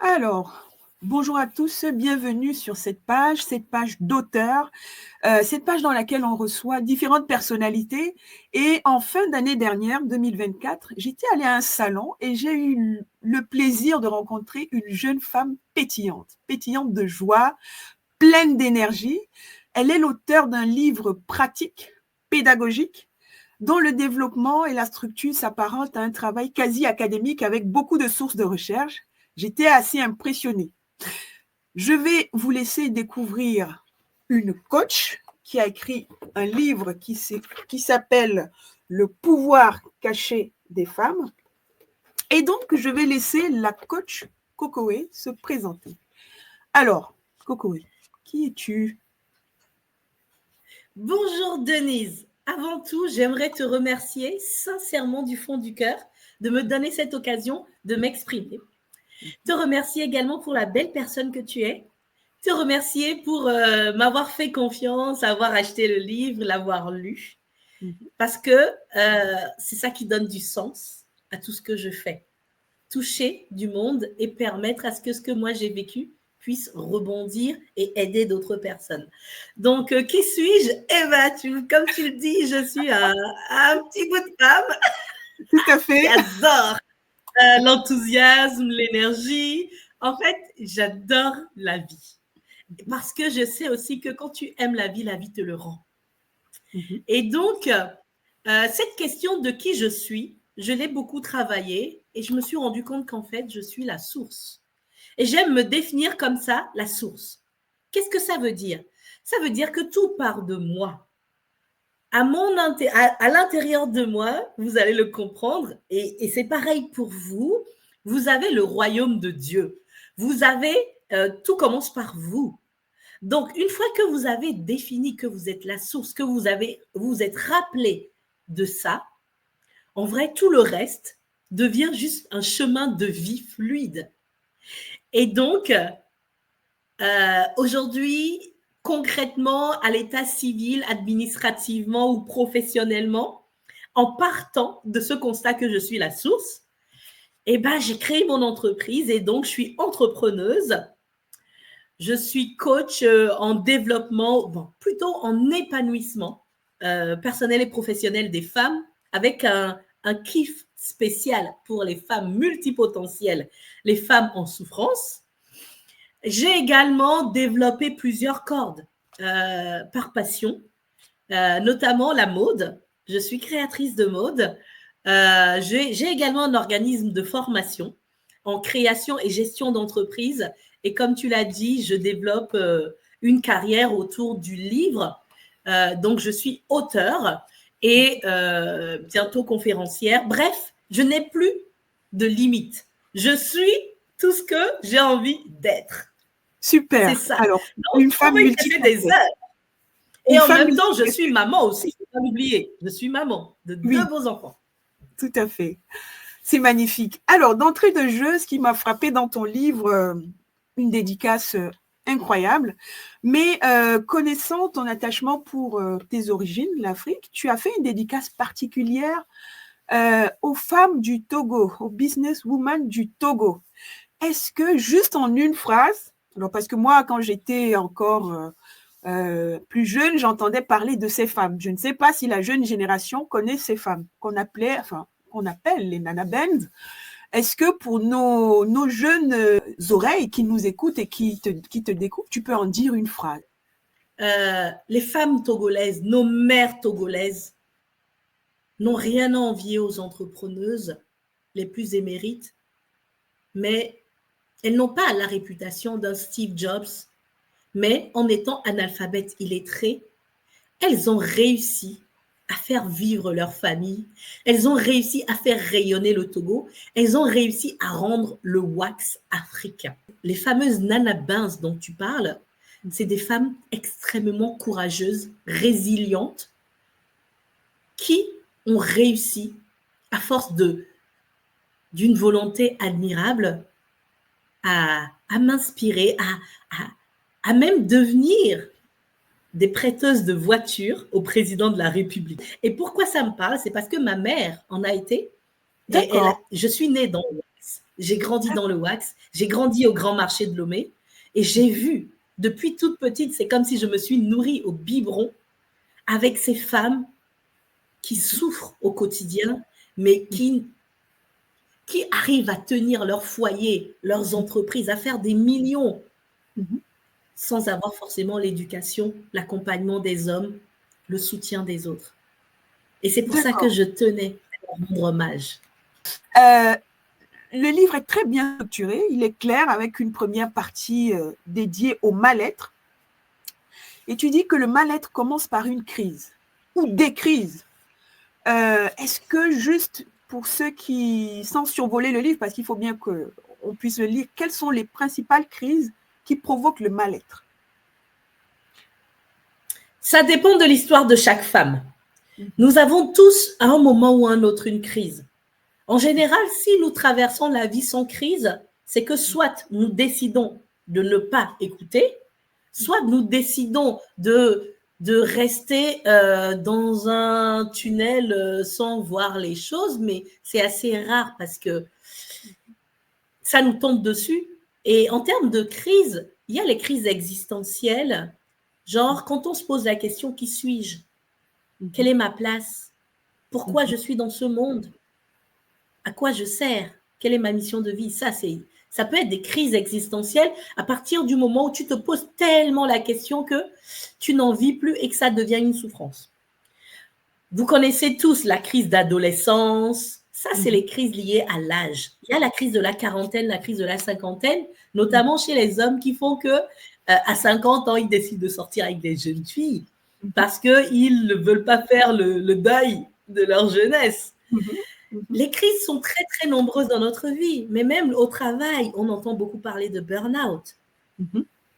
Alors, bonjour à tous, bienvenue sur cette page d'auteur, cette page dans laquelle on reçoit différentes personnalités. Et en fin d'année dernière, 2024, j'étais allée à un salon et j'ai eu le plaisir de rencontrer une jeune femme pétillante de joie, pleine d'énergie. Elle est l'auteure d'un livre pratique, pédagogique, dont le développement et la structure s'apparentent à un travail quasi académique avec beaucoup de sources de recherche. J'étais assez impressionnée. Je vais vous laisser découvrir une coach qui a écrit un livre qui s'appelle Le pouvoir caché des femmes. Et donc, je vais laisser la coach Cocoé se présenter. Alors, Cocoé, qui es-tu? Bonjour Denise. Avant tout, j'aimerais te remercier sincèrement du fond du cœur de me donner cette occasion de m'exprimer. Te remercier également pour la belle personne que tu es. Te remercier pour m'avoir fait confiance, avoir acheté le livre, l'avoir lu. Parce que c'est ça qui donne du sens à tout ce que je fais. Toucher du monde et permettre à ce que moi j'ai vécu puisse rebondir et aider d'autres personnes. Donc, qui suis-je? Eh bien, comme tu le dis, je suis un petit bout de femme. Tout à fait. Qui adore l'enthousiasme, l'énergie. En fait, j'adore la vie. Parce que je sais aussi que quand tu aimes la vie te le rend. Et donc, cette question de qui je suis, je l'ai beaucoup travaillée et je me suis rendu compte qu'en fait, je suis la source. Et j'aime me définir comme ça, la source. Qu'est-ce que ça veut dire? Ça veut dire que tout part de moi. À l'intérieur de moi, vous allez le comprendre, et c'est pareil pour vous, vous avez le royaume de Dieu. Vous avez, tout commence par vous. Donc, une fois que vous avez défini que vous êtes la source, que vous êtes rappelé de ça, en vrai, tout le reste devient juste un chemin de vie fluide. Et donc, aujourd'hui, concrètement, à l'état civil, administrativement ou professionnellement, en partant de ce constat que je suis la source, eh ben, j'ai créé mon entreprise et donc je suis entrepreneuse. Je suis coach en développement, plutôt en épanouissement personnel et professionnel des femmes, avec un kiff spécial pour les femmes multipotentielles, les femmes en souffrance. J'ai également développé plusieurs cordes par passion, notamment la mode. Je suis créatrice de mode. J'ai également un organisme de formation en création et gestion d'entreprise. Et comme tu l'as dit, je développe une carrière autour du livre. Donc, je suis auteure et bientôt conférencière. Bref, je n'ai plus de limites. Je suis tout ce que j'ai envie d'être. Super. C'est ça. Alors, donc, une femme multifacette. des heures. Et en même temps, je suis maman aussi. Il ne faut pas l'oublier. Je suis maman de deux beaux enfants. Tout à fait. C'est magnifique. Alors, d'entrée de jeu, ce qui m'a frappé dans ton livre, une dédicace incroyable, mais connaissant ton attachement pour tes origines, l'Afrique, tu as fait une dédicace particulière aux femmes du Togo, aux businesswomen du Togo. Est-ce que, juste en une phrase, alors parce que moi, quand j'étais encore plus jeune, j'entendais parler de ces femmes. Je ne sais pas si la jeune génération connaît ces femmes qu'on appelle les Nana Bands. Est-ce que pour nos jeunes oreilles qui nous écoutent et qui te découvrent, tu peux en dire une phrase? Les femmes togolaises, nos mères togolaises, n'ont rien à envier aux entrepreneuses les plus émérites, mais elles n'ont pas la réputation d'un Steve Jobs, mais en étant analphabètes illettrées, elles ont réussi à faire vivre leur famille, elles ont réussi à faire rayonner le Togo, elles ont réussi à rendre le wax africain. Les fameuses Nana Bands dont tu parles, c'est des femmes extrêmement courageuses, résilientes, qui ont réussi, à force d'une volonté admirable, à m'inspirer, à même devenir des prêteuses de voitures au président de la République. Et pourquoi ça me parle? C'est parce que ma mère en a été, D'accord. Je suis née dans le wax. J'ai grandi dans le wax. J'ai grandi au grand marché de Lomé. Et j'ai vu, depuis toute petite, c'est comme si je me suis nourrie au biberon avec ces femmes qui souffrent au quotidien, mais qui arrivent à tenir leur foyer, leurs entreprises, à faire des millions sans avoir forcément l'éducation, l'accompagnement des hommes, le soutien des autres. Et c'est pour ça que je tenais à leur rendre hommage. Le livre est très bien structuré, il est clair avec une première partie dédiée au mal-être. Et tu dis que le mal-être commence par une crise ou des crises. Est-ce que juste pour ceux qui, sans survoler le livre, parce qu'il faut bien qu'on puisse le lire, quelles sont les principales crises qui provoquent le mal-être? Ça dépend de l'histoire de chaque femme. Nous avons tous, à un moment ou à un autre, une crise. En général, si nous traversons la vie sans crise, c'est que soit nous décidons de ne pas écouter, soit nous décidons de rester dans un tunnel sans voir les choses, mais c'est assez rare parce que ça nous tombe dessus. Et en termes de crise, il y a les crises existentielles, genre quand on se pose la question, qui suis-je? Quelle est ma place? Pourquoi je suis dans ce monde? À quoi je sers? Quelle est ma mission de vie? Ça peut être des crises existentielles à partir du moment où tu te poses tellement la question que tu n'en vis plus et que ça devient une souffrance. Vous connaissez tous la crise d'adolescence. Ça, c'est les crises liées à l'âge. Il y a la crise de la quarantaine, la crise de la cinquantaine, notamment chez les hommes qui font que à 50 ans, ils décident de sortir avec des jeunes filles parce qu'ils ne veulent pas faire le deuil de leur jeunesse. Les crises sont très, très nombreuses dans notre vie, mais même au travail, on entend beaucoup parler de burn-out.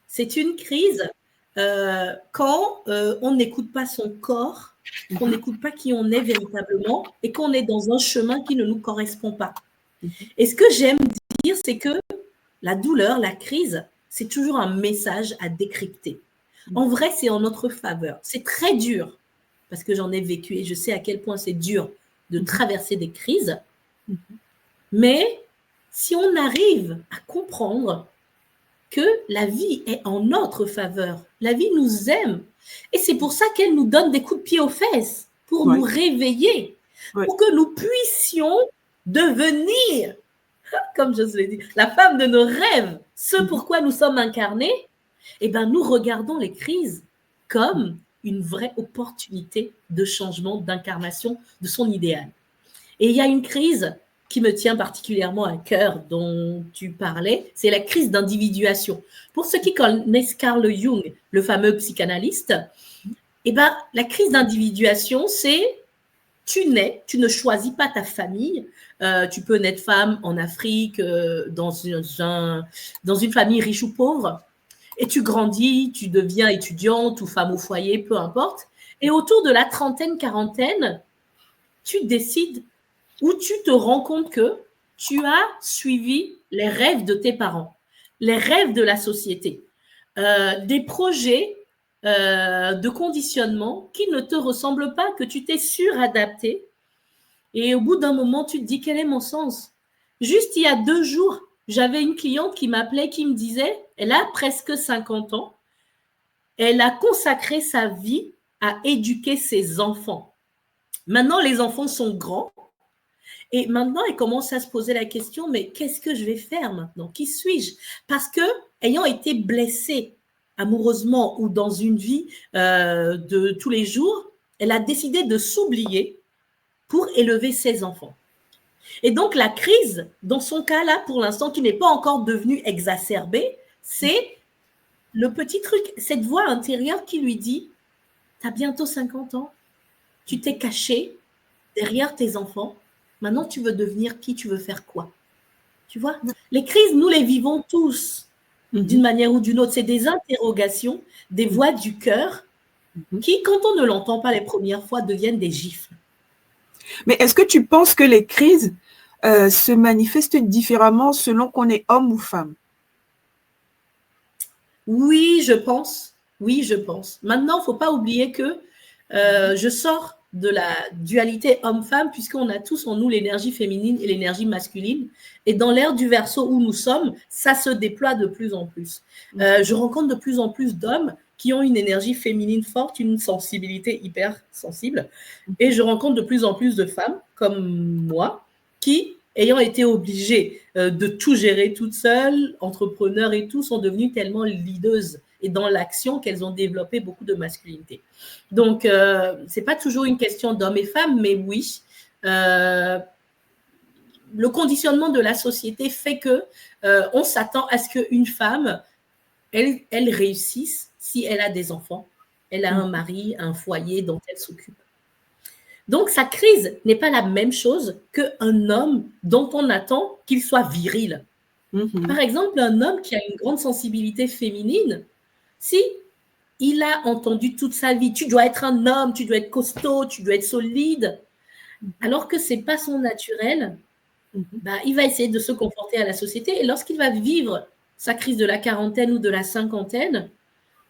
C'est une crise quand on n'écoute pas son corps, qu'on n'écoute pas qui on est véritablement et qu'on est dans un chemin qui ne nous correspond pas. Et ce que j'aime dire, c'est que la douleur, la crise, c'est toujours un message à décrypter. En vrai, c'est en notre faveur. C'est très dur parce que j'en ai vécu et je sais à quel point c'est dur de traverser des crises. Mais si on arrive à comprendre que la vie est en notre faveur, la vie nous aime, et c'est pour ça qu'elle nous donne des coups de pied aux fesses, pour nous réveiller, pour que nous puissions devenir, comme je vous l'ai dit, la femme de nos rêves, ce pourquoi nous sommes incarnés. Eh bien, nous regardons les crises comme une vraie opportunité de changement, d'incarnation de son idéal. Et il y a une crise qui me tient particulièrement à cœur, dont tu parlais, c'est la crise d'individuation. Pour ceux qui connaissent Carl Jung, le fameux psychanalyste, eh ben, la crise d'individuation, c'est tu nais, tu ne choisis pas ta famille. Tu peux naître femme en Afrique, dans une famille riche ou pauvre, et tu grandis, tu deviens étudiante ou femme au foyer, peu importe. Et autour de la trentaine, quarantaine, tu décides où tu te rends compte que tu as suivi les rêves de tes parents, les rêves de la société, des projets de conditionnement qui ne te ressemblent pas, que tu t'es suradapté. Et au bout d'un moment, tu te dis, quel est mon sens? Juste il y a 2 jours, j'avais une cliente qui m'appelait, qui me disait, elle a presque 50 ans, elle a consacré sa vie à éduquer ses enfants. Maintenant, les enfants sont grands. Et maintenant, elle commence à se poser la question, mais qu'est-ce que je vais faire maintenant? Qui suis-je? Parce que, ayant été blessée amoureusement ou dans une vie de tous les jours, elle a décidé de s'oublier pour élever ses enfants. Et donc, la crise, dans son cas-là, pour l'instant, qui n'est pas encore devenue exacerbée, c'est le petit truc, cette voix intérieure qui lui dit, tu as bientôt 50 ans, tu t'es caché derrière tes enfants, maintenant, tu veux devenir qui? Tu veux faire quoi? Tu vois? Les crises, nous les vivons tous d'une manière ou d'une autre. C'est des interrogations, des voix du cœur qui, quand on ne l'entend pas les premières fois, deviennent des gifles. Mais est-ce que tu penses que les crises se manifestent différemment selon qu'on est homme ou femme? Oui, je pense. Oui, je pense. Maintenant, il ne faut pas oublier que je sors de la dualité homme-femme, puisqu'on a tous en nous l'énergie féminine et l'énergie masculine. Et dans l'ère du Verseau où nous sommes, ça se déploie de plus en plus. Je rencontre de plus en plus d'hommes qui ont une énergie féminine forte, une sensibilité hyper sensible. Et je rencontre de plus en plus de femmes comme moi qui, ayant été obligées de tout gérer toutes seules, entrepreneurs et tout, sont devenues tellement leaders et dans l'action qu'elles ont développé beaucoup de masculinité. Donc, ce n'est pas toujours une question d'hommes et femmes, mais oui, le conditionnement de la société fait qu'on s'attend à ce qu'une femme, elle réussisse si elle a des enfants, elle a un mari, un foyer dont elle s'occupe. Donc, sa crise n'est pas la même chose qu'un homme dont on attend qu'il soit viril. Par exemple, un homme qui a une grande sensibilité féminine, si il a entendu toute sa vie, tu dois être un homme, tu dois être costaud, tu dois être solide, alors que ce n'est pas son naturel, il va essayer de se conforter à la société. Et lorsqu'il va vivre sa crise de la quarantaine ou de la cinquantaine,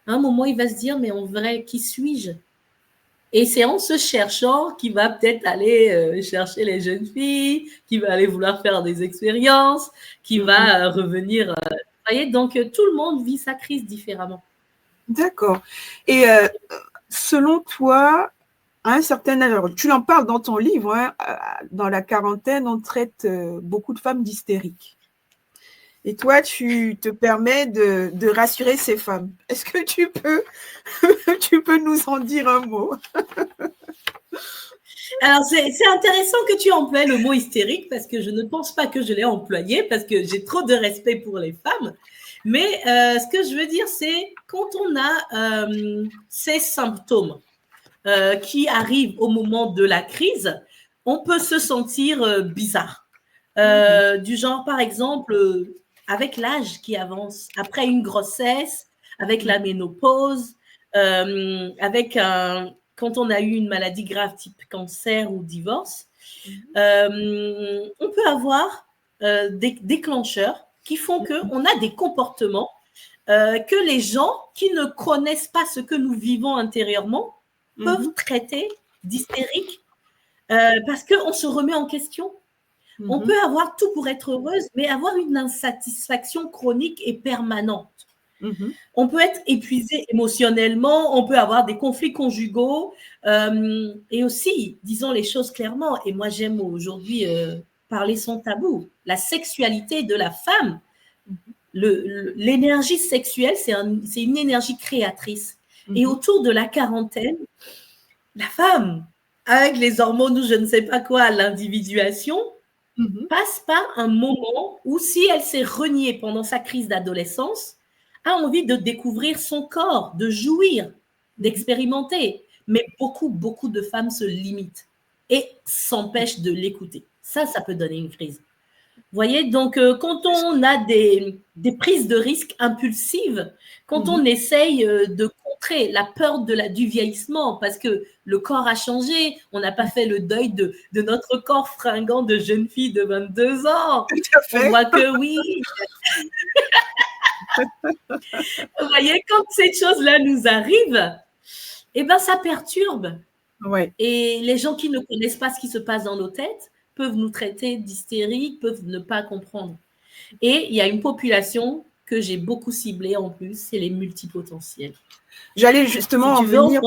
à un moment, il va se dire, mais en vrai, qui suis-je? Et c'est en se cherchant qu'il va peut-être aller chercher les jeunes filles, qu'il va aller vouloir faire des expériences, qu'il va revenir. Vous voyez, donc tout le monde vit sa crise différemment. D'accord. Et selon toi, à un certain âge, tu en parles dans ton livre, hein, dans la quarantaine, on traite beaucoup de femmes d'hystériques. Et toi, tu te permets de rassurer ces femmes. Est-ce que tu peux nous en dire un mot? Alors, c'est intéressant que tu emploies le mot hystérique parce que je ne pense pas que je l'ai employé parce que j'ai trop de respect pour les femmes. Mais ce que je veux dire, c'est quand on a ces symptômes qui arrivent au moment de la crise, on peut se sentir bizarre. Du genre, par exemple, avec l'âge qui avance, après une grossesse, avec la ménopause, quand on a eu une maladie grave type cancer ou divorce, on peut avoir des déclencheurs qui font qu'on a des comportements que les gens qui ne connaissent pas ce que nous vivons intérieurement peuvent traiter d'hystérique parce qu'on se remet en question. On peut avoir tout pour être heureuse, mais avoir une insatisfaction chronique et permanente. On peut être épuisé émotionnellement, on peut avoir des conflits conjugaux et aussi, disons les choses clairement, et moi j'aime aujourd'hui parler sans tabou, la sexualité de la femme, l'énergie sexuelle, c'est une énergie créatrice. Et autour de la quarantaine, la femme, avec les hormones ou je ne sais pas quoi, l'individuation, passe par un moment où si elle s'est reniée pendant sa crise d'adolescence, a envie de découvrir son corps, de jouir, d'expérimenter. Mais beaucoup de femmes se limitent et s'empêchent de l'écouter. Ça peut donner une crise. Vous voyez, donc quand on a des prises de risques impulsives, quand on essaye de contrer la peur du vieillissement, parce que le corps a changé, on n'a pas fait le deuil de notre corps fringant de jeune fille de 22 ans. On voit que oui. Vous voyez, quand ces choses-là nous arrivent, eh ben, ça perturbe. Ouais. Et les gens qui ne connaissent pas ce qui se passe dans nos têtes peuvent nous traiter d'hystériques, peuvent ne pas comprendre. Et il y a une population que j'ai beaucoup ciblée en plus, c'est les multipotentiels. J'allais justement en venir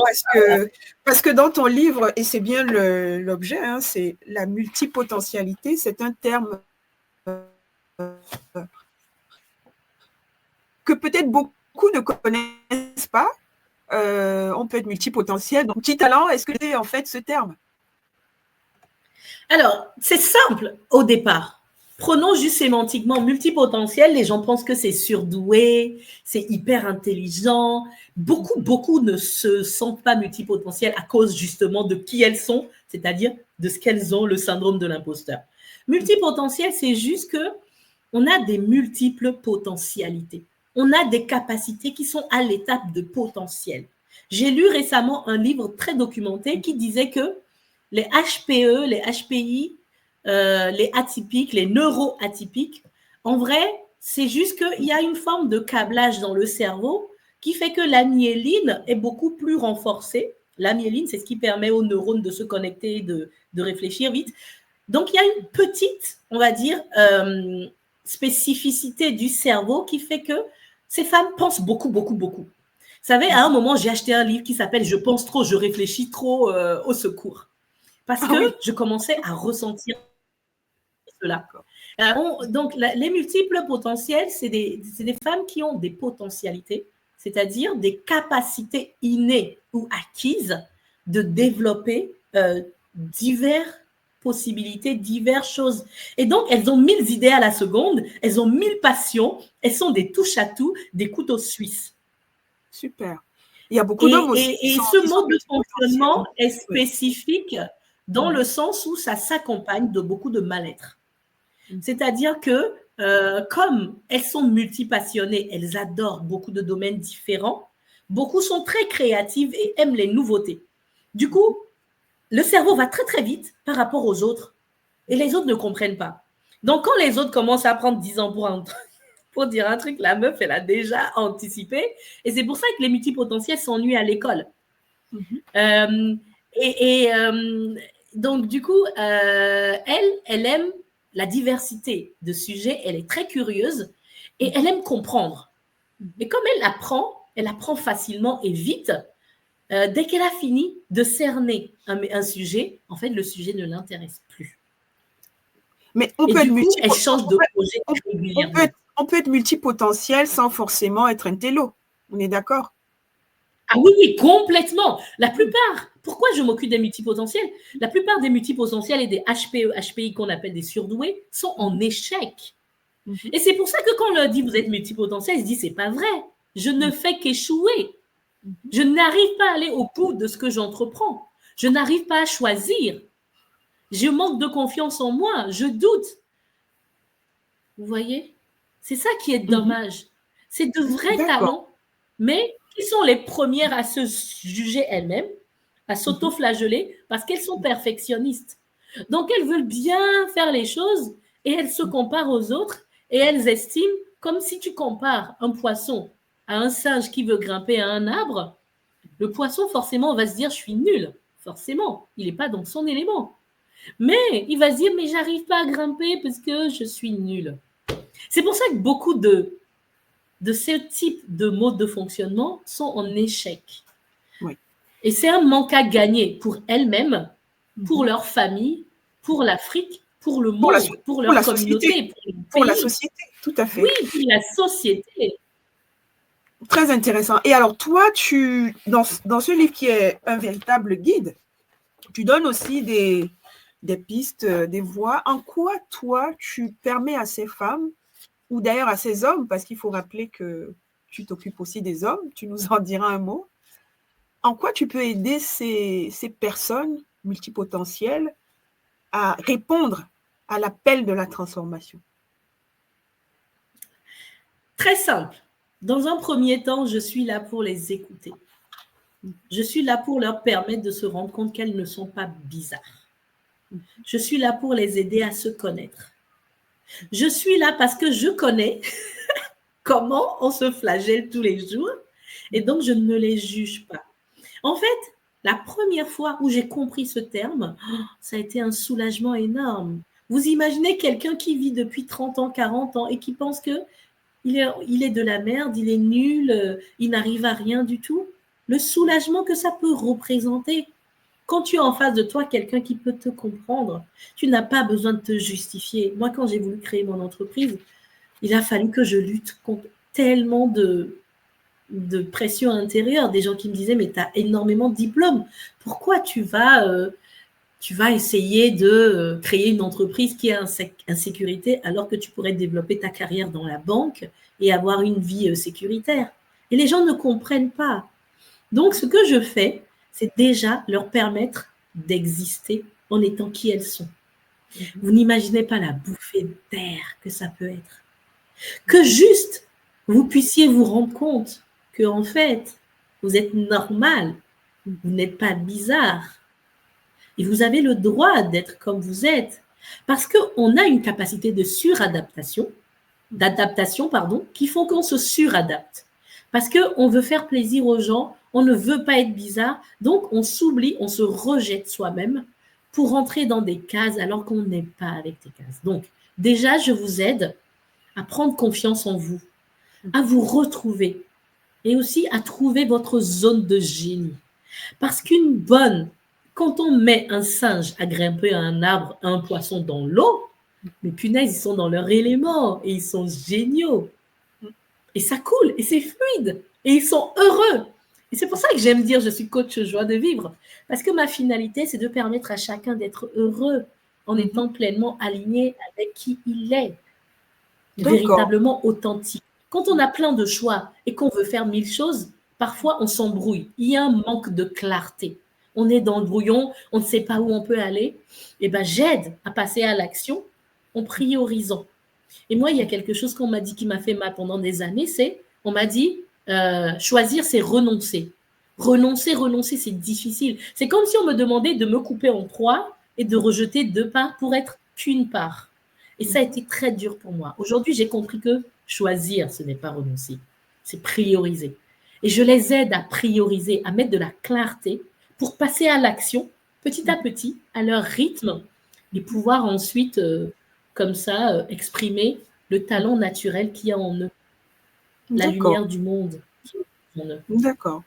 parce que dans ton livre, et c'est bien l'objet, hein, c'est la multipotentialité, c'est un terme que peut-être beaucoup ne connaissent pas. On peut être multipotentiel, donc multitalent, est-ce que c'est en fait ce terme? Alors, c'est simple au départ. Prenons juste sémantiquement multipotentiel, les gens pensent que c'est surdoué, c'est hyper intelligent. Beaucoup ne se sentent pas multipotentiels à cause justement de qui elles sont, c'est-à-dire de ce qu'elles ont, le syndrome de l'imposteur. Multipotentiel, c'est juste qu'on a des multiples potentialités. On a des capacités qui sont à l'étape de potentiel. J'ai lu récemment un livre très documenté qui disait que les HPE, les HPI, les atypiques, les neuroatypiques, en vrai, c'est juste qu'il y a une forme de câblage dans le cerveau qui fait que la myéline est beaucoup plus renforcée La myéline, c'est ce qui permet aux neurones de se connecter, de réfléchir vite. Donc, il y a une petite, on va dire, spécificité du cerveau qui fait que ces femmes pensent beaucoup, beaucoup, beaucoup. Vous savez, à un moment, j'ai acheté un livre qui s'appelle « Je pense trop, je réfléchis trop au secours ». Parce que je commençais à ressentir cela. Donc, les multiples potentiels, c'est des femmes qui ont des potentialités, c'est-à-dire des capacités innées ou acquises de développer diverses possibilités, diverses choses. Et donc, elles ont 1000 idées à la seconde, elles ont 1000 passions, elles sont des touche-à-tout, des couteaux suisses. Super. Il y a beaucoup d'hommes aussi. Et ce mode de fonctionnement est spécifique dans le sens où ça s'accompagne de beaucoup de mal-être. C'est-à-dire que comme elles sont multipassionnées, elles adorent beaucoup de domaines différents, beaucoup sont très créatives et aiment les nouveautés. Du coup, le cerveau va très, très vite par rapport aux autres et les autres ne comprennent pas. Donc, quand les autres commencent à prendre 10 ans pour dire un truc, la meuf, elle a déjà anticipé. Et c'est pour ça que les multipotentiels s'ennuient à l'école. Donc, du coup, elle aime la diversité de sujets, elle est très curieuse et elle aime comprendre. Et comme elle apprend facilement et vite. Dès qu'elle a fini de cerner un sujet, en fait, le sujet ne l'intéresse plus. Mais on peut être elle change de projet régulièrement. On peut être multipotentiel sans forcément être intello. On est d'accord? Ah oui, complètement. La plupart, pourquoi je m'occupe des multipotentiels? La plupart des multipotentiels et des HPE, HPI qu'on appelle des surdoués sont en échec. Et c'est pour ça que quand on leur dit vous êtes multipotentiel, ils se disent c'est pas vrai. Je ne fais qu'échouer. Je n'arrive pas à aller au bout de ce que j'entreprends. Je n'arrive pas à choisir. Je manque de confiance en moi. Je doute. Vous voyez? C'est ça qui est dommage. C'est de vrais talents, mais qui sont les premières à se juger elles-mêmes, à s'auto-flageller parce qu'elles sont perfectionnistes. Donc, elles veulent bien faire les choses et elles se comparent aux autres et elles estiment, comme si tu compares un poisson à un singe qui veut grimper à un arbre, le poisson, forcément, va se dire « je suis nul ». Forcément, il n'est pas dans son élément. Mais il va se dire « mais j'arrive pas à grimper parce que je suis nul ». C'est pour ça que beaucoup de ce type de mode de fonctionnement sont en échec. Oui. Et c'est un manque à gagner pour elles-mêmes, pour leur famille, pour l'Afrique, pour le monde, pour leur communauté, pour la société, tout à fait. Oui, pour la société. Très intéressant. Et alors, toi, dans ce livre qui est un véritable guide, tu donnes aussi des pistes, des voies. En quoi, toi, tu permets à ces femmes, ou d'ailleurs à ces hommes, parce qu'il faut rappeler que tu t'occupes aussi des hommes, tu nous en diras un mot, en quoi tu peux aider ces personnes multipotentielles à répondre à l'appel de la transformation? Très simple. Dans un premier temps, je suis là pour les écouter. Je suis là pour leur permettre de se rendre compte qu'elles ne sont pas bizarres. Je suis là pour les aider à se connaître. Je suis là parce que je connais comment on se flagelle tous les jours et donc je ne les juge pas. En fait, la première fois où j'ai compris ce terme, ça a été un soulagement énorme. Vous imaginez quelqu'un qui vit depuis 30 ans, 40 ans et qui pense que il est de la merde, il est nul, il n'arrive à rien du tout. Le soulagement que ça peut représenter. Quand tu as en face de toi quelqu'un qui peut te comprendre, tu n'as pas besoin de te justifier. Moi, quand j'ai voulu créer mon entreprise, il a fallu que je lutte contre tellement de pression intérieure. Des gens qui me disaient, mais tu as énormément de diplômes. Pourquoi tu vas essayer de créer une entreprise qui est en sécurité alors que tu pourrais développer ta carrière dans la banque et avoir une vie sécuritaire? Et les gens ne comprennent pas. Donc, ce que je fais, c'est déjà leur permettre d'exister en étant qui elles sont. Vous n'imaginez pas la bouffée d'air que ça peut être. Que juste, vous puissiez vous rendre compte que, en fait, vous êtes normal, vous n'êtes pas bizarre. Et vous avez le droit d'être comme vous êtes. Parce qu'on a une capacité de d'adaptation, qui font qu'on se suradapte. Parce qu'on veut faire plaisir aux gens, On ne veut pas être bizarre, donc on s'oublie, on se rejette soi-même pour rentrer dans des cases alors qu'on n'est pas avec des cases. Donc, déjà, je vous aide à prendre confiance en vous, à vous retrouver et aussi à trouver votre zone de génie. Parce quand on met un singe à grimper à un arbre, un poisson dans l'eau, mais punaise, ils sont dans leur élément et ils sont géniaux. Et ça coule et c'est fluide et ils sont heureux. Et c'est pour ça que j'aime dire je suis coach joie de vivre. Parce que ma finalité, c'est de permettre à chacun d'être heureux en étant pleinement aligné avec qui il est, véritablement authentique. Quand on a plein de choix et qu'on veut faire 1000 choses, parfois on s'embrouille. Il y a un manque de clarté. On est dans le brouillon, on ne sait pas où on peut aller. Et ben, j'aide à passer à l'action en priorisant. Et moi, il y a quelque chose qu'on m'a dit qui m'a fait mal pendant des années, on m'a dit, choisir, c'est renoncer. Renoncer, c'est difficile. C'est comme si on me demandait de me couper en 3 et de rejeter 2 parts pour être qu'une part. Et ça a été très dur pour moi. Aujourd'hui, j'ai compris que choisir, ce n'est pas renoncer, c'est prioriser. Et je les aide à prioriser, à mettre de la clarté pour passer à l'action, petit à petit, à leur rythme, et pouvoir ensuite, comme ça, exprimer le talent naturel qu'il y a en eux, la lumière du monde en eux. D'accord.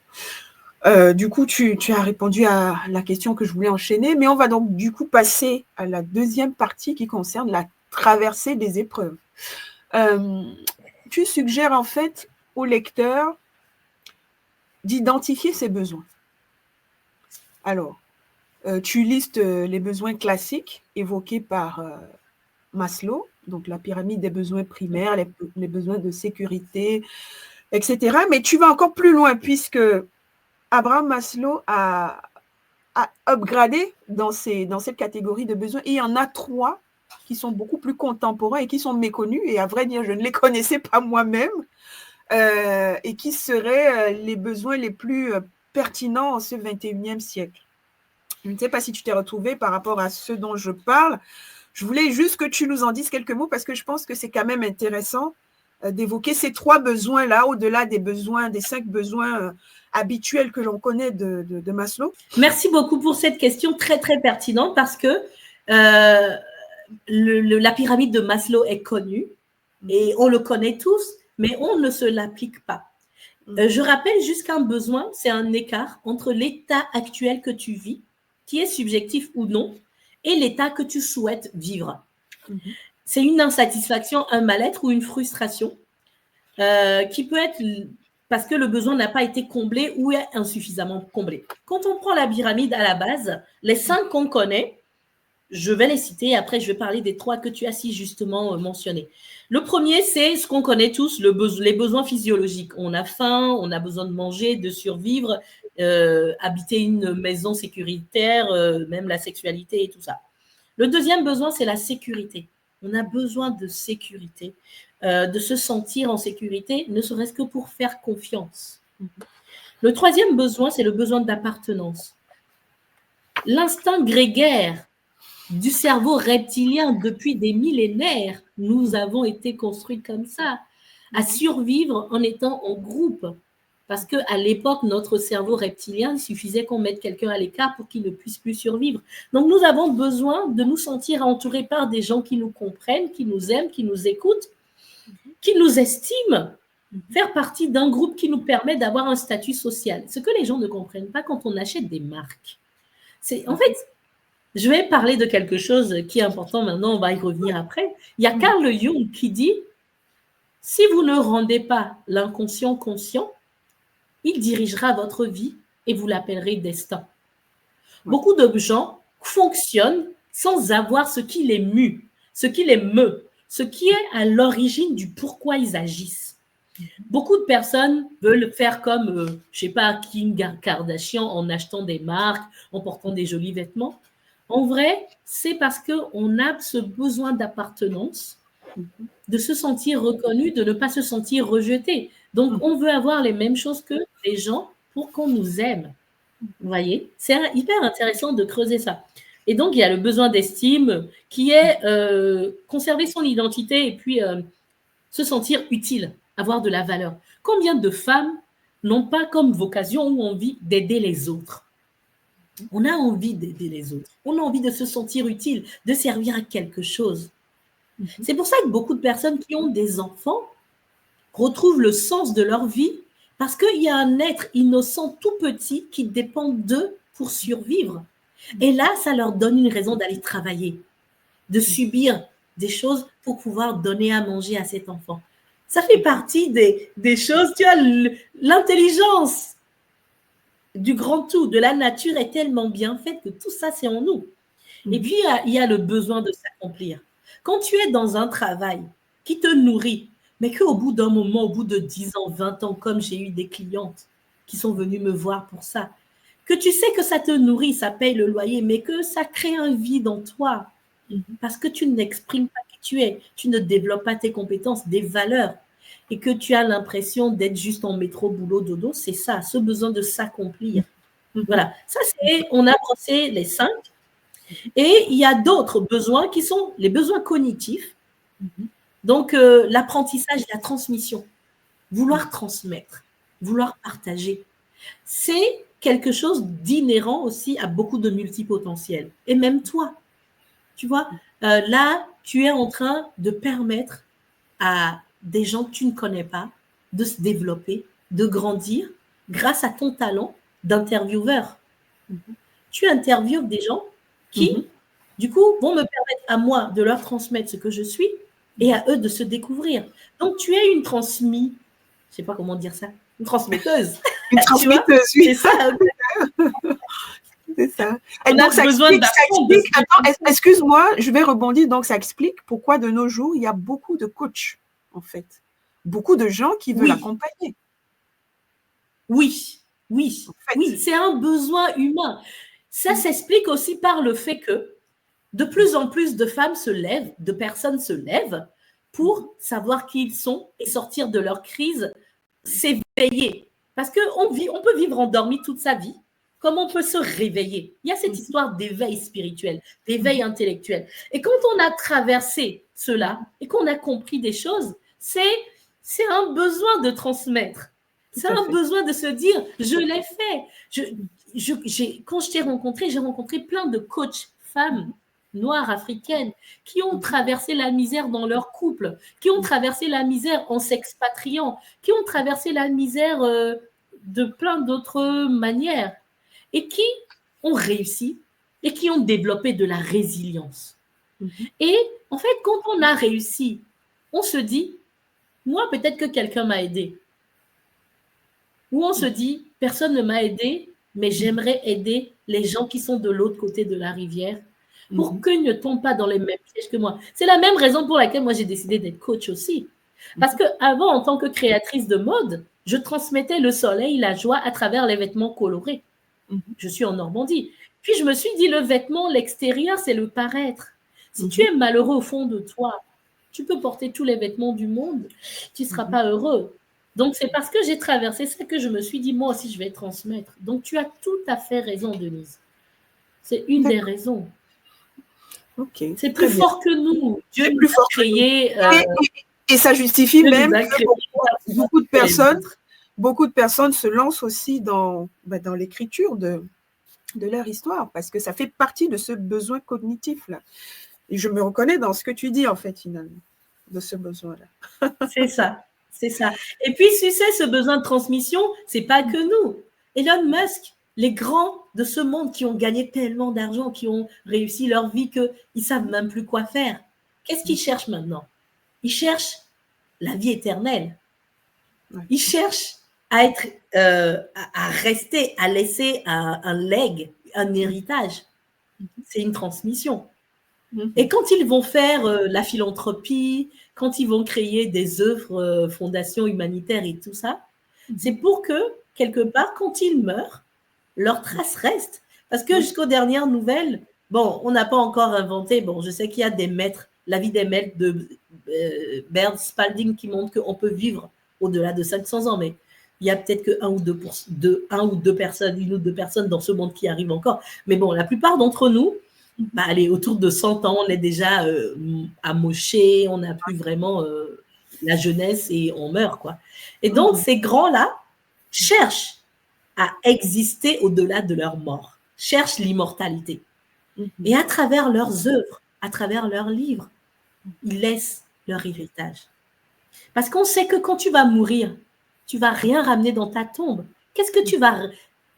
Du coup, tu as répondu à la question que je voulais enchaîner, mais on va donc du coup passer à la deuxième partie qui concerne la traversée des épreuves. Tu suggères en fait au lecteur d'identifier ses besoins. Alors, tu listes les besoins classiques évoqués par Maslow, donc la pyramide des besoins primaires, les besoins de sécurité, etc. Mais tu vas encore plus loin puisque Abraham Maslow a upgradé dans cette catégorie de besoins. Et il y en a 3 qui sont beaucoup plus contemporains et qui sont méconnus. Et à vrai dire, je ne les connaissais pas moi-même. Et qui seraient les besoins les plus pertinents en ce 21e siècle. Je ne sais pas si tu t'es retrouvé par rapport à ce dont je parle. Je voulais juste que tu nous en dises quelques mots parce que je pense que c'est quand même intéressant d'évoquer ces 3 besoins-là, au-delà des 5 besoins habituels que l'on connaît de Maslow. Merci beaucoup pour cette question très, très pertinente parce que la pyramide de Maslow est connue et on le connaît tous, mais on ne se l'applique pas. Je rappelle juste qu'un besoin, c'est un écart entre l'état actuel que tu vis, qui est subjectif ou non, et l'état que tu souhaites vivre. C'est une insatisfaction, un mal-être ou une frustration qui peut être parce que le besoin n'a pas été comblé ou est insuffisamment comblé. Quand on prend la pyramide à la base, les 5 qu'on connaît, je vais les citer, après je vais parler des 3 que tu as si justement mentionnés. Le premier, c'est ce qu'on connaît tous, les besoins physiologiques. On a faim, on a besoin de manger, de survivre, habiter une maison sécuritaire, même la sexualité et tout ça. Le deuxième besoin, c'est la sécurité. On a besoin de sécurité, de se sentir en sécurité, ne serait-ce que pour faire confiance. Le troisième besoin, c'est le besoin d'appartenance. L'instinct grégaire du cerveau reptilien depuis des millénaires, nous avons été construits comme ça, à survivre en étant en groupe. Parce qu'à l'époque, notre cerveau reptilien, il suffisait qu'on mette quelqu'un à l'écart pour qu'il ne puisse plus survivre. Donc, nous avons besoin de nous sentir entourés par des gens qui nous comprennent, qui nous aiment, qui nous écoutent, qui nous estiment, faire partie d'un groupe qui nous permet d'avoir un statut social. Ce que les gens ne comprennent pas quand on achète des marques. En fait, je vais parler de quelque chose qui est important maintenant, on va y revenir après. Il y a Carl Jung qui dit « Si vous ne rendez pas l'inconscient conscient, il dirigera votre vie et vous l'appellerez destin. » Beaucoup de gens fonctionnent sans avoir ce qui les mue, ce qui les meut, ce qui est à l'origine du pourquoi ils agissent. Beaucoup de personnes veulent faire comme, je ne sais pas, Kim Kardashian en achetant des marques, en portant des jolis vêtements. En vrai, c'est parce qu'on a ce besoin d'appartenance, de se sentir reconnu, de ne pas se sentir rejeté. Donc, on veut avoir les mêmes choses que les gens pour qu'on nous aime. Vous voyez, c'est hyper intéressant de creuser ça. Et donc, il y a le besoin d'estime qui est conserver son identité et puis se sentir utile, avoir de la valeur. Combien de femmes n'ont pas comme vocation ou envie d'aider les autres. On a envie d'aider les autres. On a envie de se sentir utile, de servir à quelque chose. C'est pour ça que beaucoup de personnes qui ont des enfants retrouvent le sens de leur vie parce qu'il y a un être innocent tout petit qui dépend d'eux pour survivre. Et là, ça leur donne une raison d'aller travailler, de subir des choses pour pouvoir donner à manger à cet enfant. Ça fait partie des choses, tu as l'intelligence du grand tout, de la nature est tellement bien faite que tout ça, c'est en nous. Et puis, il y a le besoin de s'accomplir. Quand tu es dans un travail qui te nourrit, mais qu'au bout d'un moment, au bout de 10 ans, 20 ans, comme j'ai eu des clientes qui sont venues me voir pour ça, que tu sais que ça te nourrit, ça paye le loyer, mais que ça crée un vide en toi parce que tu n'exprimes pas qui tu es, tu ne développes pas tes compétences, des valeurs, et que tu as l'impression d'être juste en métro, boulot, dodo, c'est ça, ce besoin de s'accomplir. Voilà, ça c'est, on a brossé les 5. Et il y a d'autres besoins qui sont les besoins cognitifs. Donc, l'apprentissage, la transmission, vouloir transmettre, vouloir partager, c'est quelque chose d'inhérent aussi à beaucoup de multipotentiels. Et même toi, tu vois, là, tu es en train de permettre à des gens que tu ne connais pas de se développer, de grandir grâce à ton talent d'intervieweur. Tu interviews des gens qui, du coup, vont me permettre à moi de leur transmettre ce que je suis et à eux de se découvrir. Donc, tu es une transmise, je ne sais pas comment dire ça, une transmetteuse. Une transmetteuse, oui. C'est ça. C'est ça. Et donc, ça explique, excuse-moi, je vais rebondir. Donc, ça explique pourquoi de nos jours, il y a beaucoup de coachs, en fait. Beaucoup de gens qui veulent accompagner. Oui, c'est un besoin humain. Ça s'explique aussi par le fait que de plus en plus de femmes se lèvent, de personnes se lèvent pour savoir qui ils sont et sortir de leur crise, s'éveiller. Parce qu'on peut vivre endormi toute sa vie, comme on peut se réveiller. Il y a cette histoire d'éveil spirituel, d'éveil intellectuel. Et quand on a traversé cela et qu'on a compris des choses, c'est un besoin de transmettre. C'est un besoin de se dire, je l'ai fait. Quand je t'ai rencontré, j'ai rencontré plein de coachs femmes noires africaines qui ont traversé la misère dans leur couple, qui ont traversé la misère en s'expatriant, qui ont traversé la misère de plein d'autres manières et qui ont réussi et qui ont développé de la résilience. Et en fait, quand on a réussi, on se dit, moi, peut-être que quelqu'un m'a aidé. Ou on se dit, personne ne m'a aidé, mais j'aimerais aider les gens qui sont de l'autre côté de la rivière pour qu'ils ne tombent pas dans les mêmes pièges que moi. C'est la même raison pour laquelle moi, j'ai décidé d'être coach aussi. Parce qu'avant, en tant que créatrice de mode, je transmettais le soleil, la joie à travers les vêtements colorés. Je suis en Normandie. Puis, je me suis dit, le vêtement, l'extérieur, c'est le paraître. Si tu es malheureux au fond de toi, tu peux porter tous les vêtements du monde, tu ne seras pas heureux. Donc, c'est parce que j'ai traversé ça que je me suis dit, moi aussi, je vais transmettre. Donc, tu as tout à fait raison, Denise. C'est une des raisons. C'est plus fort que nous. Dieu nous a créé. Et ça justifie même que beaucoup de personnes se lancent aussi dans l'écriture de leur histoire, parce que ça fait partie de ce besoin cognitif-là. Et je me reconnais dans ce que tu dis, en fait, finalement, de ce besoin-là. C'est ça. C'est ça. Et puis, tu sais, ce besoin de transmission, ce n'est pas que nous. Elon Musk, les grands de ce monde qui ont gagné tellement d'argent, qui ont réussi leur vie qu'ils ne savent même plus quoi faire. Qu'est-ce qu'ils cherchent maintenant? Ils cherchent la vie éternelle. Ils cherchent à être, à rester, à laisser un legs, un héritage. C'est une transmission. Et quand ils vont faire la philanthropie, quand ils vont créer des œuvres, fondations humanitaires et tout ça, c'est pour que, quelque part, quand ils meurent, leur trace reste. Parce que jusqu'aux dernières nouvelles, bon, on n'a pas encore inventé, bon, je sais qu'il y a des maîtres, la vie des maîtres de Bernard Spalding qui montre qu'on peut vivre au-delà de 500 ans, mais il y a peut-être que une ou deux personnes dans ce monde qui arrivent encore. Mais bon, la plupart d'entre nous, allez, autour de 100 ans, on est déjà amoché, on n'a plus vraiment la jeunesse et on meurt, quoi. Et donc, ces grands-là, cherchent à exister au-delà de leur mort, cherchent l'immortalité. Et à travers leurs œuvres, à travers leurs livres, ils laissent leur héritage. Parce qu'on sait que quand tu vas mourir, tu vas rien ramener dans ta tombe. Qu'est-ce que tu vas...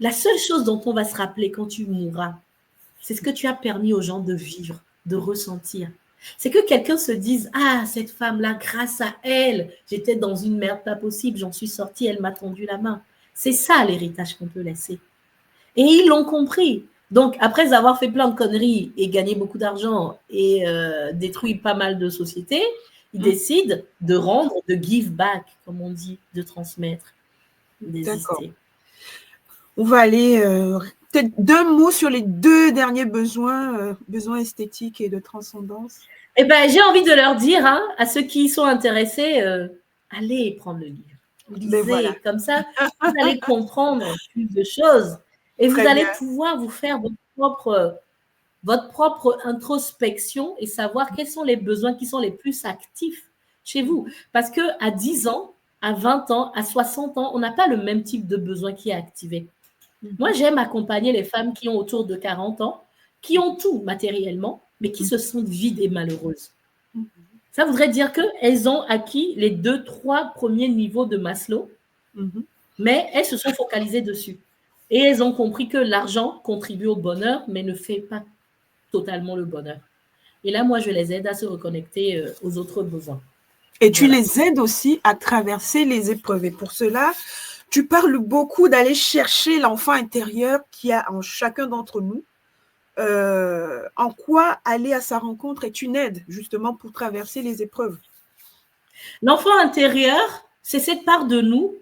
La seule chose dont on va se rappeler quand tu mourras, c'est ce que tu as permis aux gens de vivre, de ressentir. C'est que quelqu'un se dise, ah, cette femme-là, grâce à elle, j'étais dans une merde pas possible, j'en suis sortie, elle m'a tendu la main. C'est ça l'héritage qu'on peut laisser. Et ils l'ont compris. Donc, après avoir fait plein de conneries et gagné beaucoup d'argent et détruit pas mal de sociétés, ils décident de rendre, de give back, comme on dit, de transmettre, d'exister. On va aller peut-être 2 mots sur les 2 derniers besoins, besoins esthétiques et de transcendance. Eh ben, j'ai envie de leur dire, hein, à ceux qui sont intéressés, allez prendre le livre. Lisez, voilà. Comme ça, vous allez comprendre plus de choses et vous allez pouvoir vous faire votre propre introspection et savoir quels sont les besoins qui sont les plus actifs chez vous. Parce qu'à 10 ans, à 20 ans, à 60 ans, on n'a pas le même type de besoin qui est activé. Moi, j'aime accompagner les femmes qui ont autour de 40 ans, qui ont tout matériellement, mais qui se sentent vides et malheureuses. Ça voudrait dire qu'elles ont acquis les 2-3 premiers niveaux de Maslow, mais elles se sont focalisées dessus. Et elles ont compris que l'argent contribue au bonheur, mais ne fait pas totalement le bonheur. Et là, moi, je les aide à se reconnecter aux autres besoins. Et tu les aides aussi à traverser les épreuves. Et pour cela, tu parles beaucoup d'aller chercher l'enfant intérieur qu'il y a en chacun d'entre nous. En quoi aller à sa rencontre est une aide, justement, pour traverser les épreuves. L'enfant intérieur, c'est cette part de nous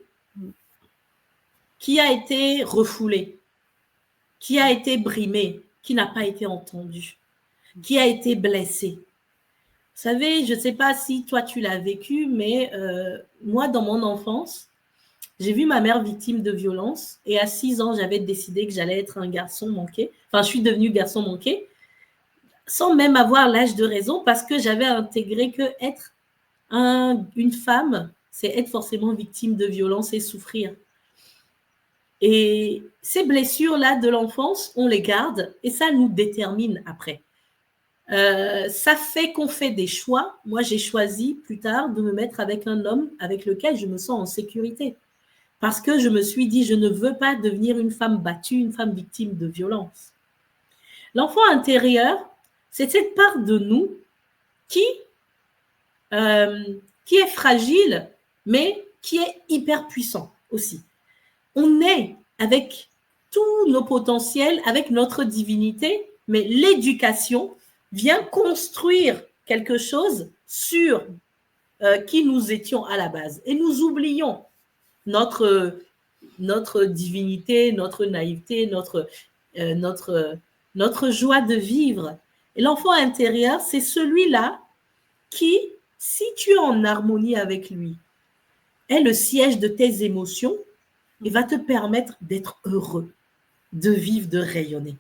qui a été refoulée, qui a été brimée, qui n'a pas été entendue, qui a été blessée. Vous savez, je ne sais pas si toi tu l'as vécu, mais moi, dans mon enfance, j'ai vu ma mère victime de violence et à 6 ans, j'avais décidé que j'allais être un garçon manqué. Enfin, je suis devenue garçon manqué sans même avoir l'âge de raison parce que j'avais intégré que être une femme, c'est être forcément victime de violence et souffrir. Et ces blessures-là de l'enfance, on les garde et ça nous détermine après. Ça fait qu'on fait des choix. Moi, j'ai choisi plus tard de me mettre avec un homme avec lequel je me sens en sécurité. Parce que je me suis dit, je ne veux pas devenir une femme battue, une femme victime de violence. L'enfant intérieur, c'est cette part de nous qui est fragile, mais qui est hyper puissant aussi. On est avec tous nos potentiels, avec notre divinité, mais l'éducation vient construire quelque chose sur qui nous étions à la base. Et nous oublions notre divinité, notre naïveté, notre joie de vivre. Et l'enfant intérieur, c'est celui-là qui, si tu es en harmonie avec lui, est le siège de tes émotions et va te permettre d'être heureux, de vivre, de rayonner.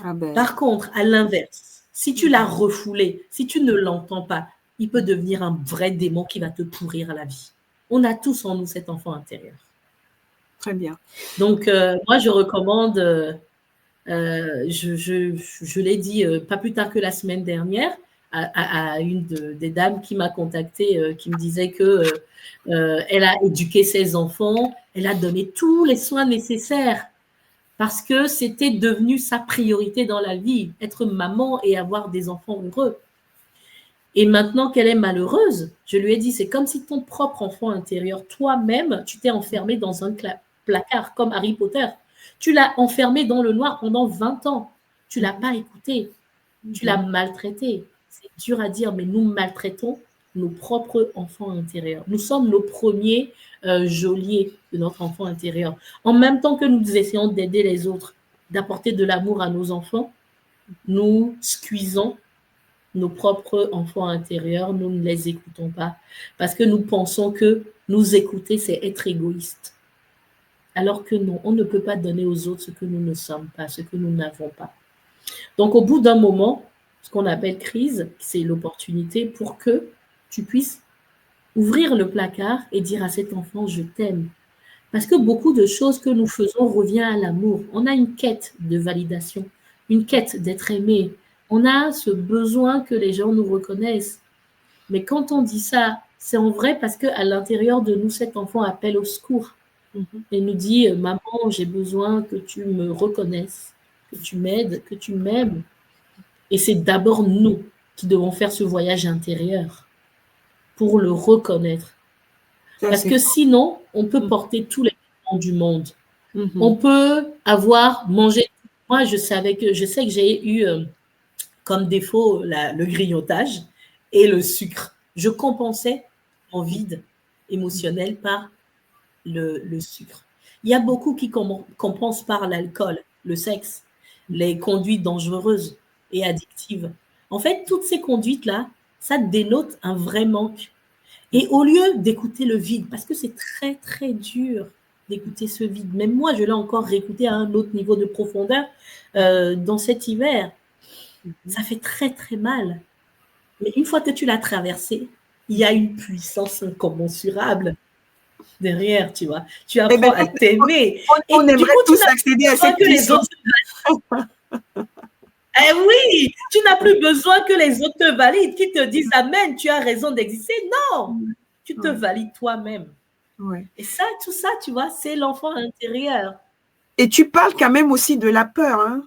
Ah ben. Par contre, à l'inverse, si tu l'as refoulé, si tu ne l'entends pas, il peut devenir un vrai démon qui va te pourrir la vie. On a tous en nous cet enfant intérieur. Très bien. Donc, moi, je recommande, je l'ai dit pas plus tard que la semaine dernière, à une des dames qui m'a contactée, qui me disait qu'elle a éduqué ses enfants, elle a donné tous les soins nécessaires parce que c'était devenu sa priorité dans la vie, être maman et avoir des enfants heureux. Et maintenant qu'elle est malheureuse, je lui ai dit, c'est comme si ton propre enfant intérieur, toi-même, tu t'es enfermé dans un placard comme Harry Potter. Tu l'as enfermé dans le noir pendant 20 ans. Tu ne l'as pas écouté. Tu l'as maltraité. C'est dur à dire, mais nous maltraitons nos propres enfants intérieurs. Nous sommes nos premiers geôliers de notre enfant intérieur. En même temps que nous essayons d'aider les autres, d'apporter de l'amour à nos enfants, nous squeezons nos propres enfants intérieurs, nous ne les écoutons pas parce que nous pensons que nous écouter, c'est être égoïste. Alors que non, on ne peut pas donner aux autres ce que nous ne sommes pas, ce que nous n'avons pas. Donc, au bout d'un moment, ce qu'on appelle crise, c'est l'opportunité pour que tu puisses ouvrir le placard et dire à cet enfant, je t'aime. Parce que beaucoup de choses que nous faisons revient à l'amour. On a une quête de validation, une quête d'être aimé. On a ce besoin que les gens nous reconnaissent. Mais quand on dit ça, c'est en vrai parce qu'à l'intérieur de nous, cet enfant appelle au secours et nous dit, maman, j'ai besoin que tu me reconnaisses, que tu m'aides, que tu m'aimes. Et c'est d'abord nous qui devons faire ce voyage intérieur pour le reconnaître. Ça, Parce c'est que sinon, on peut porter tous les vêtements du monde. Mhm. On peut avoir mangé. Moi, je sais que j'ai eu comme défaut le grignotage et le sucre. Je compensais mon vide émotionnel par le sucre. Il y a beaucoup qui compensent par l'alcool, le sexe, les conduites dangereuses et addictives. En fait, toutes ces conduites-là, ça dénote un vrai manque. Et au lieu d'écouter le vide, parce que c'est très, très dur d'écouter ce vide, même moi, je l'ai encore réécouté à un autre niveau de profondeur dans cet hiver. Ça fait très, très mal. Mais une fois que tu l'as traversé, il y a une puissance incommensurable derrière, tu vois. Tu Eh ben, apprends à t'aimer. on Et du aimerait coup, tu tous n'as accéder à plus besoin cette que les puissance. autres. Eh oui, tu n'as plus besoin que les autres te valident, qui te disent Amen, tu as raison d'exister. Non, tu te valides toi-même. Ouais. Et ça, tout ça, tu vois, c'est l'enfant intérieur. Et tu parles quand même aussi de la peur, hein.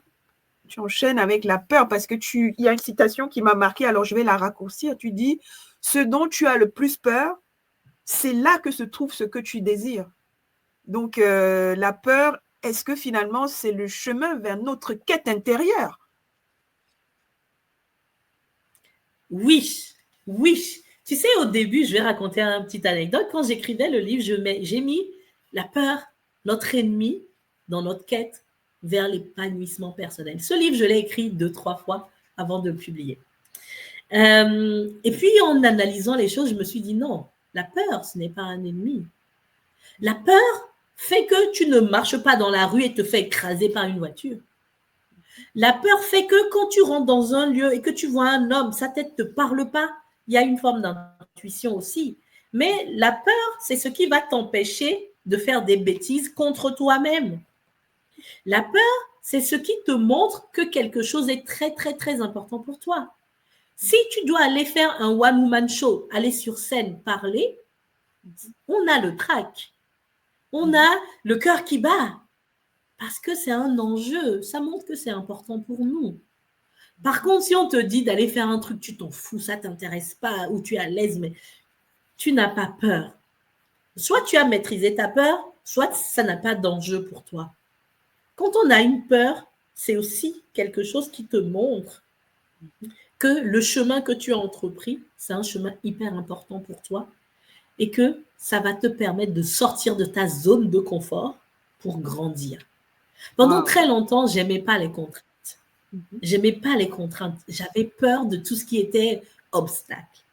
Tu enchaînes avec la peur parce que il y a une citation qui m'a marquée, alors je vais la raccourcir. Tu dis, ce dont tu as le plus peur, c'est là que se trouve ce que tu désires. Donc, la peur, est-ce que finalement, c'est le chemin vers notre quête intérieure? Oui, oui. Tu sais, au début, je vais raconter une petite anecdote. Quand j'écrivais le livre, j'ai mis la peur, notre ennemi, dans notre quête vers l'épanouissement personnel. Ce livre, je l'ai écrit 2-3 fois avant de le publier. Et puis, en analysant les choses, je me suis dit non, la peur, ce n'est pas un ennemi. La peur fait que tu ne marches pas dans la rue et te fais écraser par une voiture. La peur fait que quand tu rentres dans un lieu et que tu vois un homme, sa tête ne te parle pas, il y a une forme d'intuition aussi. Mais la peur, c'est ce qui va t'empêcher de faire des bêtises contre toi-même. La peur, c'est ce qui te montre que quelque chose est très, très, très important pour toi. Si tu dois aller faire un one-woman show, aller sur scène, parler, on a le trac. On a le cœur qui bat parce que c'est un enjeu. Ça montre que c'est important pour nous. Par contre, si on te dit d'aller faire un truc, tu t'en fous, ça ne t'intéresse pas, ou tu es à l'aise, mais tu n'as pas peur. Soit tu as maîtrisé ta peur, soit ça n'a pas d'enjeu pour toi. Quand on a une peur, c'est aussi quelque chose qui te montre que le chemin que tu as entrepris, c'est un chemin hyper important pour toi et que ça va te permettre de sortir de ta zone de confort pour grandir. Pendant très longtemps, j'aimais pas les contraintes. J'aimais pas les contraintes. J'avais peur de tout ce qui était obstacle.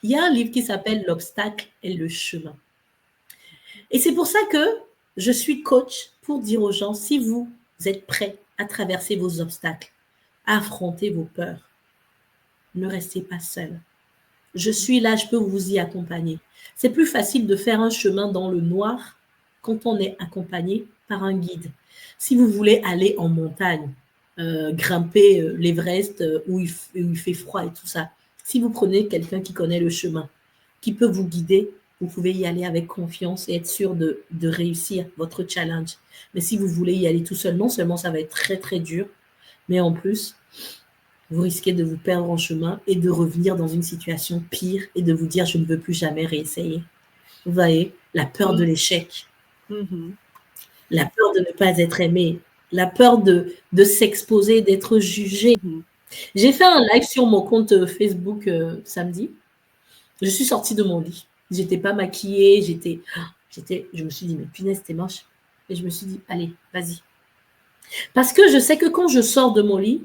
Il y a un livre qui s'appelle L'obstacle et le chemin. Et c'est pour ça que je suis coach pour dire aux gens, si vous êtes prêts à traverser vos obstacles, à affronter vos peurs, ne restez pas seul. Je suis là, je peux vous y accompagner. C'est plus facile de faire un chemin dans le noir quand on est accompagné par un guide. Si vous voulez aller en montagne, grimper l'Everest où il fait froid et tout ça, si vous prenez quelqu'un qui connaît le chemin, qui peut vous guider, vous pouvez y aller avec confiance et être sûr de réussir votre challenge. Mais si vous voulez y aller tout seul, non seulement ça va être très très dur, mais en plus, vous risquez de vous perdre en chemin et de revenir dans une situation pire et de vous dire je ne veux plus jamais réessayer. Vous voyez, la peur de l'échec, la peur de ne pas être aimé, la peur de s'exposer, d'être jugé. J'ai fait un live sur mon compte Facebook samedi. Je suis sortie de mon lit. J'étais pas maquillée, je me suis dit mais punaise, t'es moche. Et je me suis dit allez, vas-y. Parce que je sais que quand je sors de mon lit,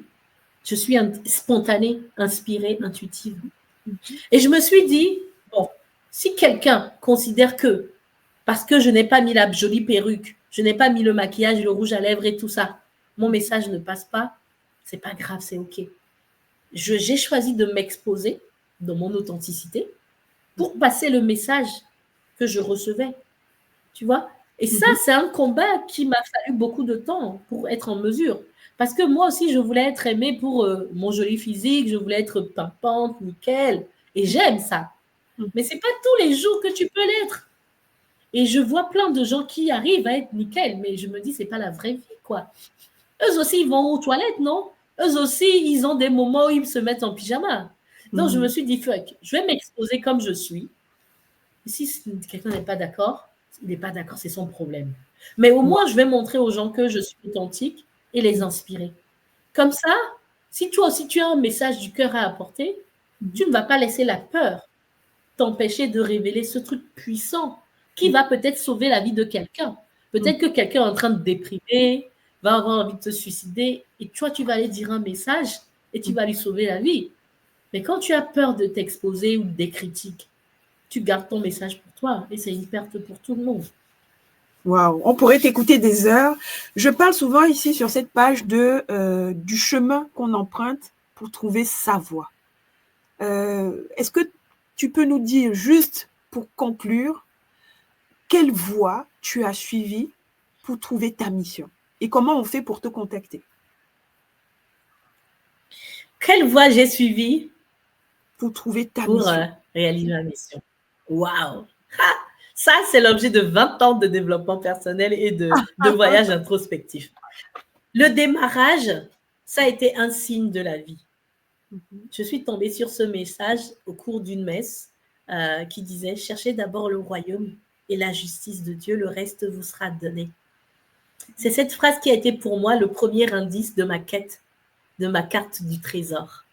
je suis spontanée, inspirée, intuitive. Et je me suis dit, bon, si quelqu'un considère que, parce que je n'ai pas mis la jolie perruque, je n'ai pas mis le maquillage, le rouge à lèvres et tout ça, mon message ne passe pas, c'est pas grave, c'est OK. J'ai choisi de m'exposer dans mon authenticité pour passer le message que je recevais. Tu vois? Et ça, c'est un combat qui m'a fallu beaucoup de temps pour être en mesure. Parce que moi aussi, je voulais être aimée pour mon joli physique, je voulais être pimpante, nickel. Et j'aime ça. Mais ce n'est pas tous les jours que tu peux l'être. Et je vois plein de gens qui arrivent à être nickel, mais je me dis, ce n'est pas la vraie vie, quoi. Eux aussi, ils vont aux toilettes, non? Eux aussi, ils ont des moments où ils se mettent en pyjama. Donc, je me suis dit, fuck, je vais m'exposer comme je suis. Si quelqu'un n'est pas d'accord, il n'est pas d'accord, c'est son problème. Mais au moins, je vais montrer aux gens que je suis authentique et les inspirer. Comme ça, si toi aussi tu as un message du cœur à apporter, tu ne vas pas laisser la peur t'empêcher de révéler ce truc puissant qui va peut-être sauver la vie de quelqu'un. Peut-être que quelqu'un est en train de déprimer, va avoir envie de se suicider, et toi, tu vas aller dire un message et tu vas lui sauver la vie. Mais quand tu as peur de t'exposer ou des critiques, tu gardes ton message pour toi et c'est une perte pour tout le monde. Waouh, on pourrait t'écouter des heures. Je parle souvent ici sur cette page du chemin qu'on emprunte pour trouver sa voie. Est-ce que tu peux nous dire juste pour conclure quelle voie tu as suivie pour trouver ta mission et comment on fait pour te contacter? Quelle voie j'ai suivie pour trouver ta pour mission? Réaliser ma mission. Waouh! Ça, c'est l'objet de 20 ans de développement personnel et de voyage introspectif. Le démarrage, ça a été un signe de la vie. Je suis tombée sur ce message au cours d'une messe qui disait « Cherchez d'abord le royaume et la justice de Dieu, le reste vous sera donné. » C'est cette phrase qui a été pour moi le premier indice de ma quête, de ma carte du trésor.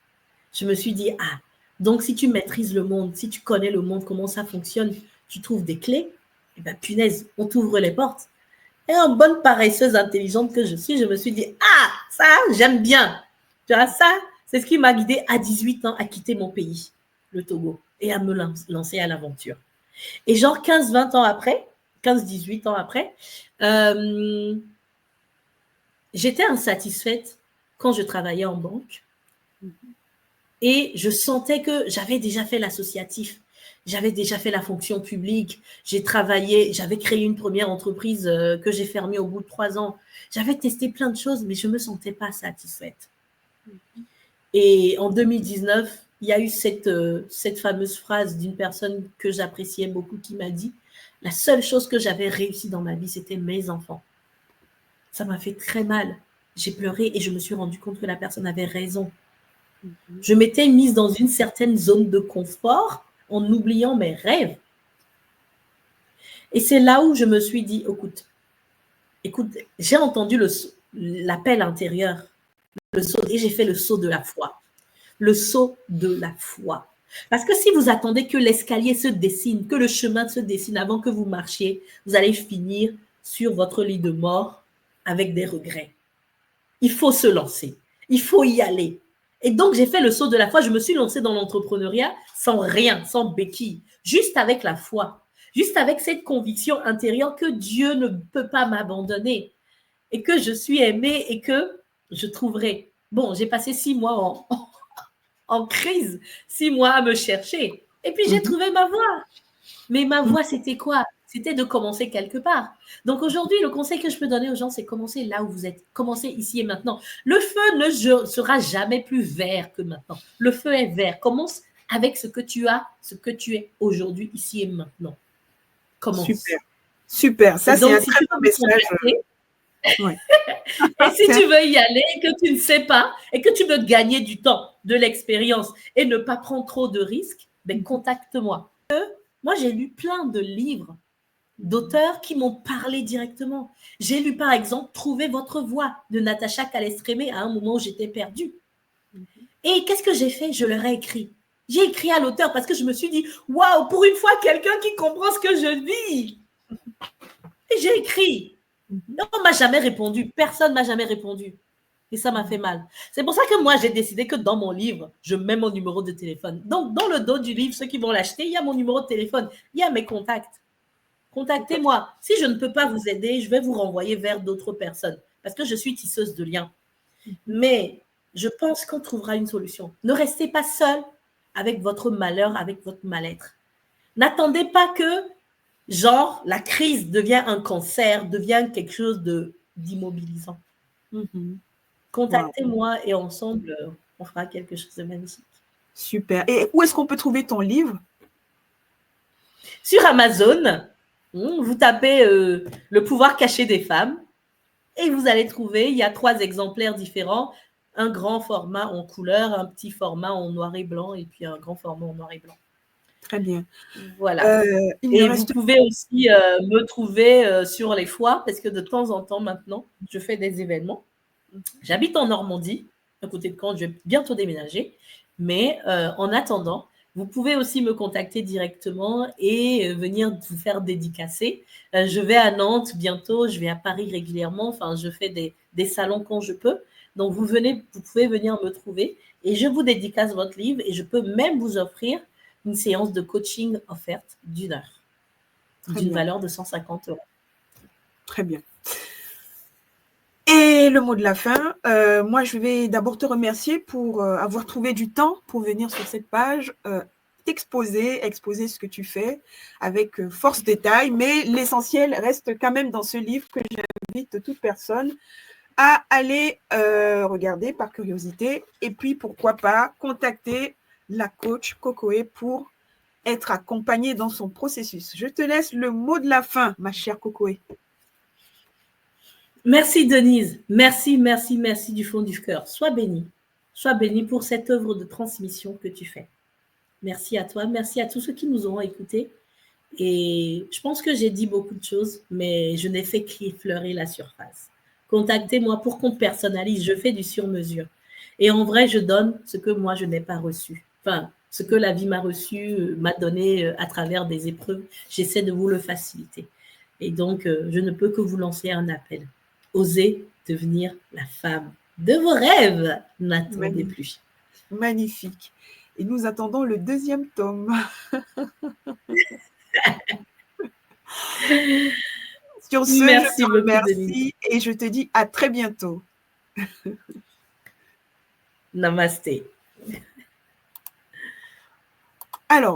Je me suis dit « Ah, donc si tu maîtrises le monde, si tu connais le monde, comment ça fonctionne, tu trouves des clés, et bien punaise, on t'ouvre les portes. » Et en bonne paresseuse intelligente que je suis, je me suis dit « Ah, ça, j'aime bien. » Tu vois, ça, c'est ce qui m'a guidée à 18 ans à quitter mon pays, le Togo, et à me lancer à l'aventure. Et genre 15-20 ans après, 15-18 ans après, j'étais insatisfaite quand je travaillais en banque. Et je sentais que j'avais déjà fait l'associatif, j'avais déjà fait la fonction publique, j'ai travaillé, j'avais créé une première entreprise que j'ai fermée au bout de 3 ans. J'avais testé plein de choses, mais je ne me sentais pas satisfaite. Et en 2019, il y a eu cette fameuse phrase d'une personne que j'appréciais beaucoup qui m'a dit « La seule chose que j'avais réussi dans ma vie, c'était mes enfants. » Ça m'a fait très mal. J'ai pleuré et je me suis rendu compte que la personne avait raison. Je m'étais mise dans une certaine zone de confort en oubliant mes rêves. Et c'est là où je me suis dit, écoute, j'ai entendu l'appel intérieur, le saut, et j'ai fait le saut de la foi. Le saut de la foi. Parce que si vous attendez que l'escalier se dessine, que le chemin se dessine avant que vous marchiez, vous allez finir sur votre lit de mort avec des regrets. Il faut se lancer. Il faut y aller. Et donc, j'ai fait le saut de la foi. Je me suis lancée dans l'entrepreneuriat sans rien, sans béquille, juste avec la foi, juste avec cette conviction intérieure que Dieu ne peut pas m'abandonner et que je suis aimée et que je trouverai. Bon, j'ai passé 6 mois en crise, 6 mois à me chercher. Et puis, j'ai trouvé ma voie. Mais ma voie, c'était quoi? C'était de commencer quelque part. Donc aujourd'hui, le conseil que je peux donner aux gens, c'est commencer là où vous êtes. Commencez ici et maintenant. Le feu ne sera jamais plus vert que maintenant. Le feu est vert. Commence avec ce que tu as, ce que tu es aujourd'hui, ici et maintenant. Commence. Super. Super. Ça, c'est un très bon message. Ouais. Et si tu veux y aller et que tu ne sais pas et que tu veux gagner du temps, de l'expérience et ne pas prendre trop de risques, ben contacte-moi. Moi, j'ai lu plein de livres d'auteurs qui m'ont parlé directement. J'ai lu, par exemple, « Trouvez votre voie » de Natacha Calestrémé à un moment où j'étais perdue. Et qu'est-ce que j'ai fait? Je leur ai écrit. J'ai écrit à l'auteur parce que je me suis dit « Waouh, pour une fois, quelqu'un qui comprend ce que je vis !» Et j'ai écrit. On ne m'a jamais répondu. Personne ne m'a jamais répondu. Et ça m'a fait mal. C'est pour ça que moi, j'ai décidé que dans mon livre, je mets mon numéro de téléphone. Donc, dans le dos du livre, ceux qui vont l'acheter, il y a mon numéro de téléphone. Il y a mes contacts. Contactez-moi. Si je ne peux pas vous aider, je vais vous renvoyer vers d'autres personnes parce que je suis tisseuse de liens. Mais je pense qu'on trouvera une solution. Ne restez pas seul avec votre malheur, avec votre mal-être. N'attendez pas que genre la crise devient un cancer, devient quelque chose d'immobilisant. Contactez-moi et ensemble, on fera quelque chose de magnifique. Super. Et où est-ce qu'on peut trouver ton livre? Sur Amazon, vous tapez Le pouvoir caché des femmes et vous allez trouver, il y a 3 exemplaires différents, un grand format en couleur, un petit format en noir et blanc et puis un grand format en noir et blanc. Très bien. Voilà. Et vous pouvez aussi me trouver sur les foires parce que de temps en temps maintenant, je fais des événements. J'habite en Normandie, à côté de Caen, je vais bientôt déménager. Mais en attendant, vous pouvez aussi me contacter directement et venir vous faire dédicacer. Je vais à Nantes bientôt, je vais à Paris régulièrement. Enfin, je fais des salons quand je peux. Donc, vous pouvez venir me trouver et je vous dédicace votre livre et je peux même vous offrir une séance de coaching offerte d'1 heure, d'une valeur de 150 €. Très bien. Et le mot de la fin, moi je vais d'abord te remercier pour avoir trouvé du temps pour venir sur cette page, exposer ce que tu fais avec force détail, mais l'essentiel reste quand même dans ce livre que j'invite toute personne à aller regarder par curiosité et puis pourquoi pas contacter la coach Kokoé pour être accompagnée dans son processus. Je te laisse le mot de la fin, ma chère Kokoé. Merci Denise, merci du fond du cœur. Sois bénie pour cette œuvre de transmission que tu fais. Merci à toi, merci à tous ceux qui nous auront écoutés. Et je pense que j'ai dit beaucoup de choses, mais je n'ai fait qu'effleurer la surface. Contactez-moi pour qu'on personnalise, je fais du sur-mesure. Et en vrai, je donne ce que moi, je n'ai pas reçu. Enfin, ce que la vie m'a reçu, m'a donné à travers des épreuves. J'essaie de vous le faciliter. Et donc, je ne peux que vous lancer un appel. Osez devenir la femme de vos rêves. N'attendez plus. Magnifique. Et nous attendons le 2e tome. Sur ce, merci je te remercie beaucoup, et je te dis à très bientôt. Namasté. Alors,